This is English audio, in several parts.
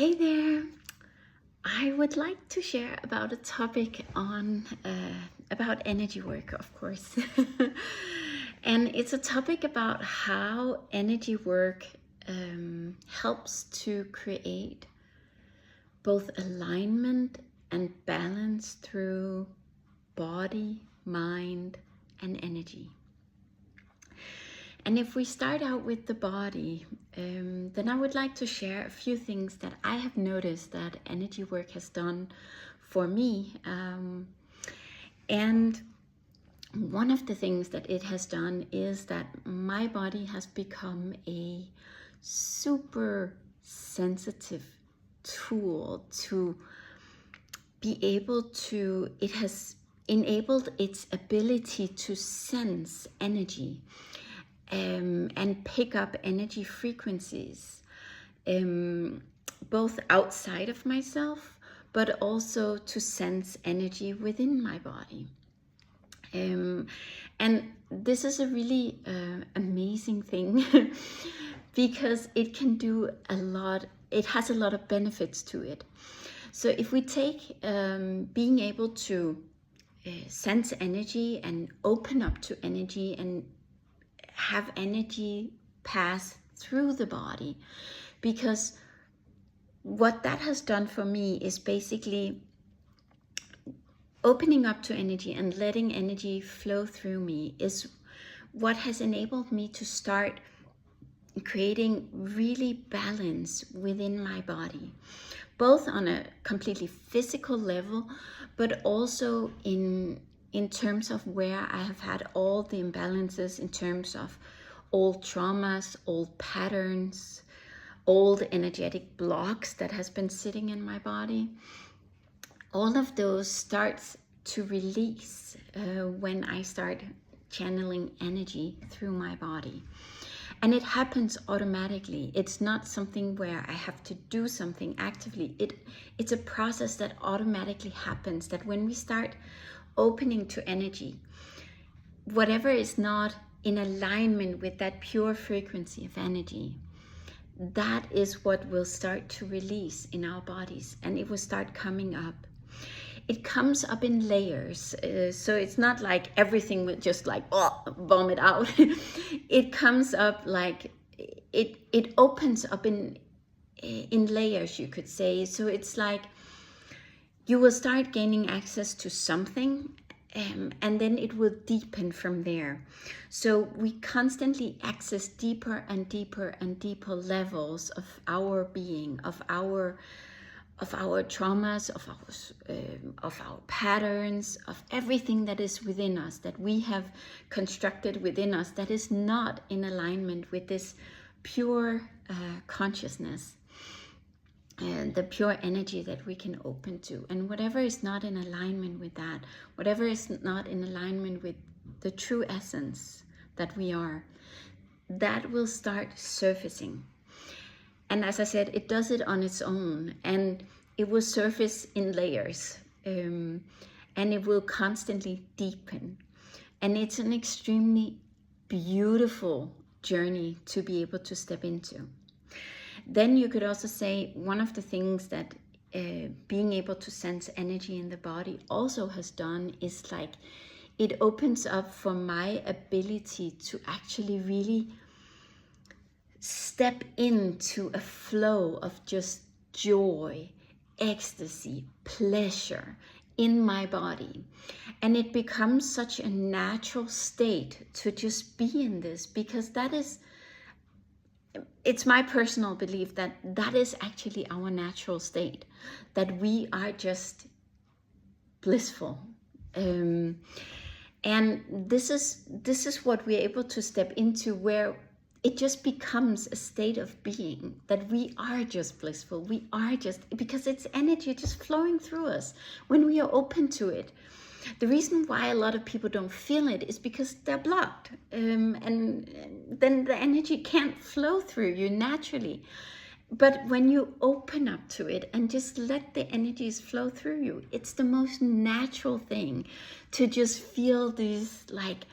Hey there! I would like to share about a topic on about energy work, of course. And it's a topic about how energy work helps to create both alignment and balance through body, mind, and energy. And if we start out with the body, then I would like to share a few things that I have noticed that energy work has done for me. And one of the things that it has done is that my body has become a super sensitive tool to be able to, it has enabled its ability to sense energy. And pick up energy frequencies, both outside of myself, but also to sense energy within my body. And this is a really amazing thing because it can do a lot, it has a lot of benefits to it. So if we take being able to sense energy and open up to energy and have energy pass through the body, because what that has done for me is basically opening up to energy and letting energy flow through me is what has enabled me to start creating really balance within my body, both on a completely physical level, but also in terms of where I have had all the imbalances in terms of old traumas, old patterns, old energetic blocks that has been sitting in my body. All of those starts to release when I start channeling energy through my body. And it happens automatically. It's not something where I have to do something actively. It's a process that automatically happens, that when we start opening to energy, whatever is not in alignment with that pure frequency of energy, that is what will start to release in our bodies, and it will start coming up. It comes up in layers, so it's not like everything will just like vomit out. It comes up like it opens up in layers, you could say. So it's like you will start gaining access to something, and then it will deepen from there. So we constantly access deeper and deeper and deeper levels of our being, of our traumas, of our patterns, of everything that is within us, that we have constructed within us, that is not in alignment with this pure consciousness and the pure energy that we can open to. And whatever is not in alignment with that, whatever is not in alignment with the true essence that we are, that will start surfacing. And as I said, it does it on its own, and it will surface in layers, and it will constantly deepen. And it's an extremely beautiful journey to be able to step into. Then you could also say one of the things that being able to sense energy in the body also has done is like it opens up for my ability to actually really step into a flow of just joy, ecstasy, pleasure in my body. And it becomes such a natural state to just be in this, because it's my personal belief that that is actually our natural state, that we are just blissful. And this is what we're able to step into, where it just becomes a state of being, that we are just blissful. We are just, because it's energy just flowing through us when we are open to it. The reason why a lot of people don't feel it is because they're blocked, and then the energy can't flow through you naturally. But when you open up to it and just let the energies flow through you, it's the most natural thing to just feel these like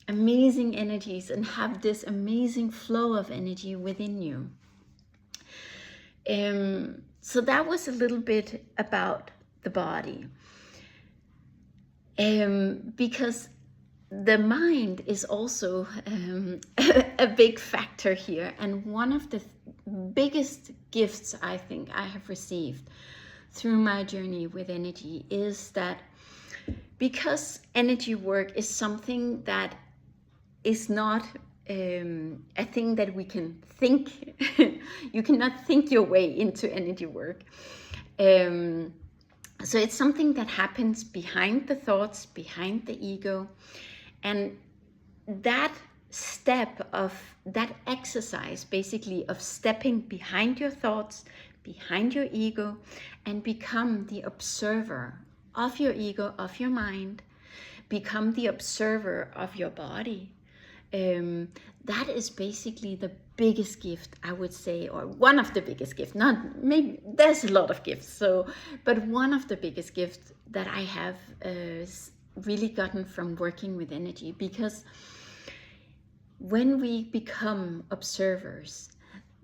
amazing energies and have this amazing flow of energy within you. So that was a little bit about the body. Because the mind is also a big factor here. And one of the biggest gifts I think I have received through my journey with energy is that because energy work is something that is not a thing that we can think. You cannot think your way into energy work. So it's something that happens behind the thoughts, behind the ego. And that step of that exercise, basically, of stepping behind your thoughts, behind your ego, and become the observer of your ego, of your mind, become the observer of your body. That is basically the biggest gift, I would say, or one of the biggest gifts. Not maybe, there's a lot of gifts, but one of the biggest gifts that I have really gotten from working with energy. Because when we become observers,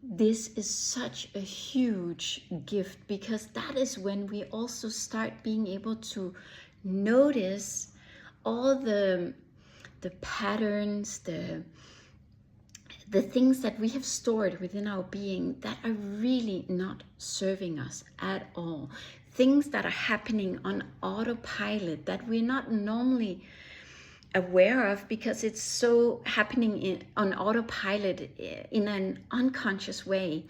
this is such a huge gift, because that is when we also start being able to notice all the patterns, the things that we have stored within our being that are really not serving us at all. Things that are happening on autopilot that we're not normally aware of, because it's so happening on autopilot in an unconscious way,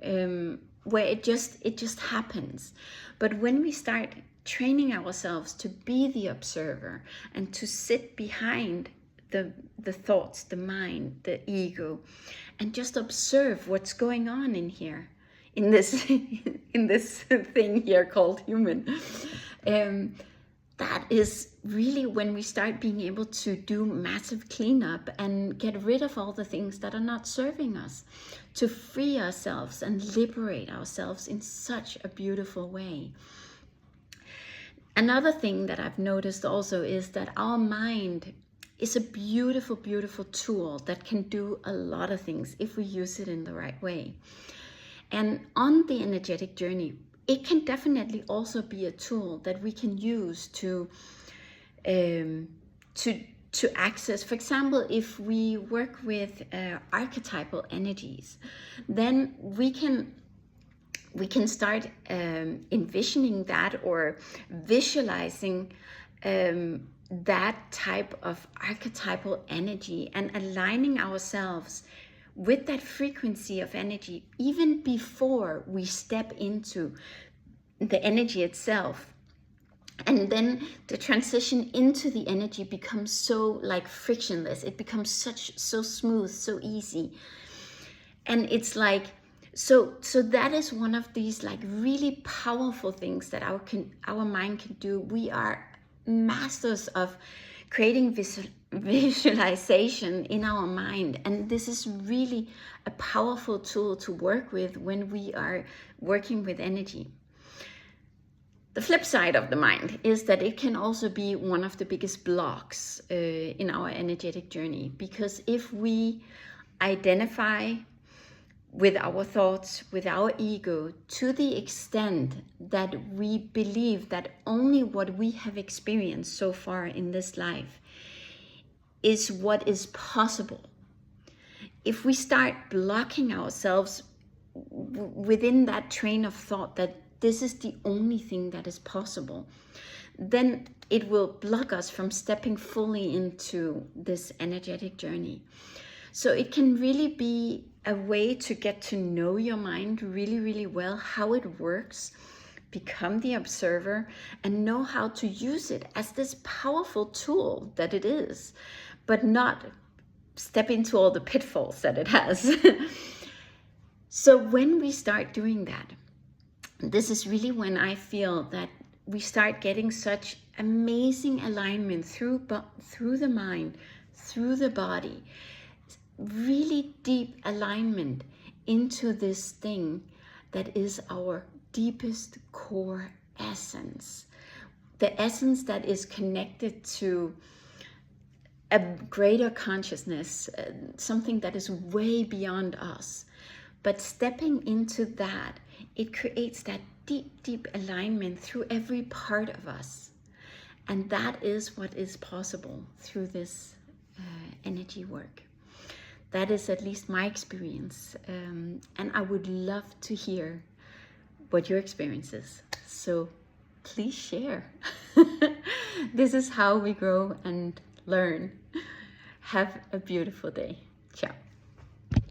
where it just happens. But when we start training ourselves to be the observer and to sit behind the thoughts, the mind, the ego, and just observe what's going on in here, in this in this thing here called human, that is really when we start being able to do massive cleanup and get rid of all the things that are not serving us, to free ourselves and liberate ourselves in such a beautiful way. Another thing that I've noticed also is that our mind is a beautiful, beautiful tool that can do a lot of things if we use it in the right way. And on the energetic journey, it can definitely also be a tool that we can use to access. For example, if we work with archetypal energies, then we can start envisioning that, or visualizing that type of archetypal energy, and aligning ourselves with that frequency of energy even before we step into the energy itself. And then the transition into the energy becomes so like frictionless. It becomes so smooth, so easy. And it's like, so that is one of these like really powerful things that our mind can do. We are masters of creating visualization in our mind, and this is really a powerful tool to work with when we are working with energy. The flip side of the mind is that it can also be one of the biggest blocks in our energetic journey, because if we identify with our thoughts, with our ego, to the extent that we believe that only what we have experienced so far in this life is what is possible. If we start blocking ourselves within that train of thought that this is the only thing that is possible, then it will block us from stepping fully into this energetic journey. So it can really be a way to get to know your mind really, really well, how it works, become the observer, and know how to use it as this powerful tool that it is, but not step into all the pitfalls that it has. So when we start doing that, this is really when I feel that we start getting such amazing alignment through the mind, through the body, really deep alignment into this thing that is our deepest core essence, the essence that is connected to a greater consciousness, something that is way beyond us. But stepping into that it creates that deep, deep alignment through every part of us. And that is what is possible through this energy work. That is at least my experience. And I would love to hear what your experience is. So please share. This is how we grow and learn. Have a beautiful day. Ciao.